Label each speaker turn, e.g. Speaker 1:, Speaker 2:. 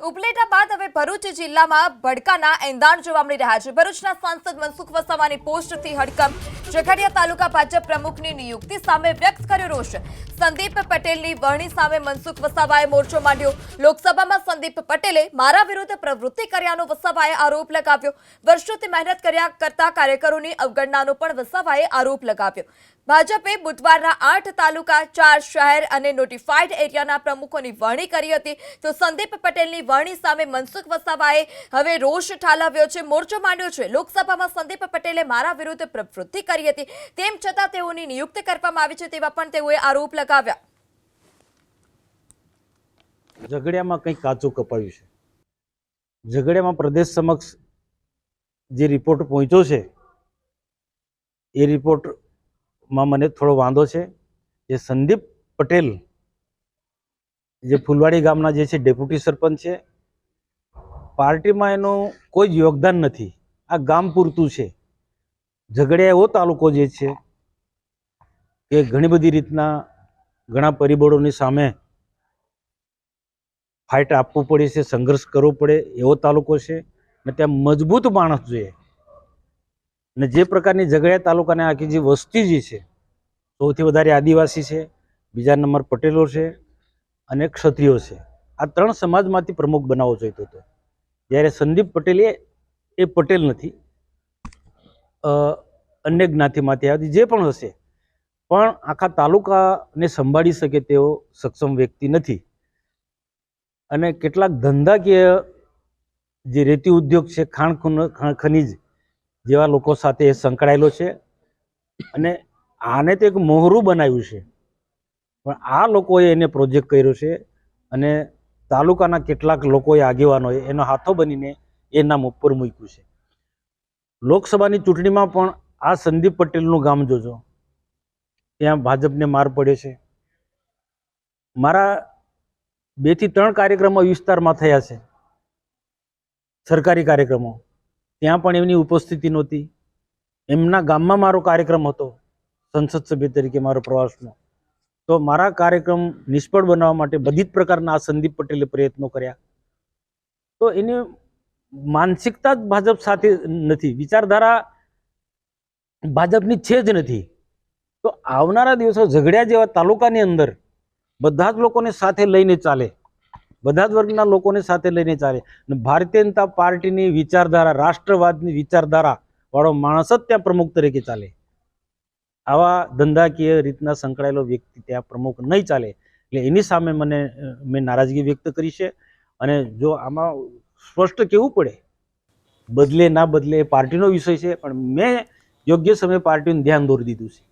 Speaker 1: ઉપલેટા બાદ હવે ભરૂચ જિલ્લામાં ભડકાના એંધાણ જોવા મળી રહ્યા છે। ભરૂચના સાંસદ મનસુખ વસાવાની પોસ્ટથી હડકંપ। ઝઘડિયા તાલુકા ભાજપ પ્રમુખની નિયુક્તિ સામે વ્યક્ત કર્યો રોષ। સંદીપ પટેલની વરણી સામે મનસુખ વસાવાએ મોરચો માંડ્યો। લોકસભામાં સંદીપ પટેલે મારા વિરુદ્ધ પ્રવૃત્તિ કર્યાનો વસાવાએ આરોપ લગાવ્યો। વર્ષોથી મહેનત કર્યા કરતા કાર્યકરોની અવગણનાનો પણ વસાવાએ આરોપ લગાવ્યો। ભાજપે બુધવારના 8 તાલુકા 4 શહેર અને નોટિફાઈડ એરિયાના પ્રમુખોની વરણી કરી હતી, તો સંદીપ પટેલની વરણી સામે મનસુખ વસાવાએ હવે રોષ ઠાલવ્યો છે, મોરચો માંડ્યો છે। લોકસભામાં સંદીપ પટેલે મારા વિરુદ્ધ પ્રવૃત્તિ કરી હતી, તેમ છતાં તેઓની નિયુક્તિ કરવામાં આવી છે તેવા પણ તેઓએ આરોપ લગાવ્યા।
Speaker 2: ઝઘડિયામાં કંઈક કાચું કપાયું છે। ઝઘડિયામાં પ્રદેશ સમક્ષ જે રિપોર્ટ પહોંચ્યો છે એ રિપોર્ટમાં મને થોડો વાંધો છે। જે સંદીપ પટેલ જે ફૂલવાડી ગામના જે છે ડેપ્યુટી સરપંચ છે, પાર્ટીમાં એનું કોઈ જ યોગદાન નથી, આ ગામ પૂરતું છે। ઝઘડિયા એવો તાલુકો જે છે કે ઘણી બધી રીતના ઘણા પરિબળોની સામે ફાઇટ આપવું પડે છે, સંઘર્ષ કરવો પડે એવો તાલુકો છે ને ત્યાં મજબૂત માણસ જોઈએ। ને જે પ્રકારની ઝઘડિયા તાલુકાને આખી જે વસ્તી જે છે સૌથી વધારે આદિવાસી છે, બીજા નંબર પટેલો છે અને ક્ષત્રિયો છે। આ ત્રણ સમાજમાંથી પ્રમુખ બનાવવો જોઈતો હતો, જ્યારે સંદીપ પટેલ એ પટેલ નથી, અન્ય જ્ઞાતિમાંથી આવતી જે પણ હશે, પણ આખા તાલુકાને સંભાળી શકે તેવો સક્ષમ વ્યક્તિ નથી। અને કેટલાક ધંધાકીય જે રેતી ઉદ્યોગ છે, ખાણ ખનીજ જેવા લોકો સાથે એ સંકળાયેલો છે અને આને તો એક મોહરું બનાવ્યું છે, પણ આ લોકોએ એને પ્રોજેક્ટ કર્યો છે અને તાલુકાના કેટલાક લોકોએ આગેવાનોએ એનો હાથો બનીને એ નામ ઉપર મૂક્યું છે। લોકસભાની ચૂંટણીમાં પણ આ સંદીપ પટેલનું ગામ જોજો, ત્યાં ભાજપને માર પડ્યો છે। મારા 2 થી 3 કાર્યક્રમો વિસ્તારમાં થયા છે, સરકારી કાર્યક્રમો, ત્યાં પણ એમની ઉપસ્થિતિ નહોતી। એમના ગામમાં મારો કાર્યક્રમ હતો સંસદ સભ્ય તરીકે મારો પ્રવાસનો, તો મારા કાર્યક્રમ નિષ્ફળ બનાવવા માટે બધી જ પ્રકારના આ સંદીપ પટેલે પ્રયત્નો કર્યા। તો એની માનસિકતા જ ભાજપ સાથે નથી, વિચારધારા ભાજપની છે જ નથી। તો આવનારા દિવસો ઝઘડિયા જેવા તાલુકાની અંદર બધા જ લોકોને સાથે લઈને ચાલે, બધા જ વર્ગના લોકોને સાથે લઈને ચાલે અને ભારતીય જનતા પાર્ટીની વિચારધારા, રાષ્ટ્રવાદની વિચારધારા વાળો માણસ જ ત્યાં પ્રમુખ તરીકે ચાલે। આવા ધંધાકીય રીતના સંકળાયેલો વ્યક્તિ ત્યાં પ્રમુખ નહીં ચાલે, એટલે એની સામે મેં નારાજગી વ્યક્ત કરી છે। અને જો આમાં સ્પષ્ટ કહેવું પડે, બદલે ના બદલે એ પાર્ટીનો વિષય છે, પણ મેં યોગ્ય સમયે પાર્ટીનું ધ્યાન દોરી દીધું છે।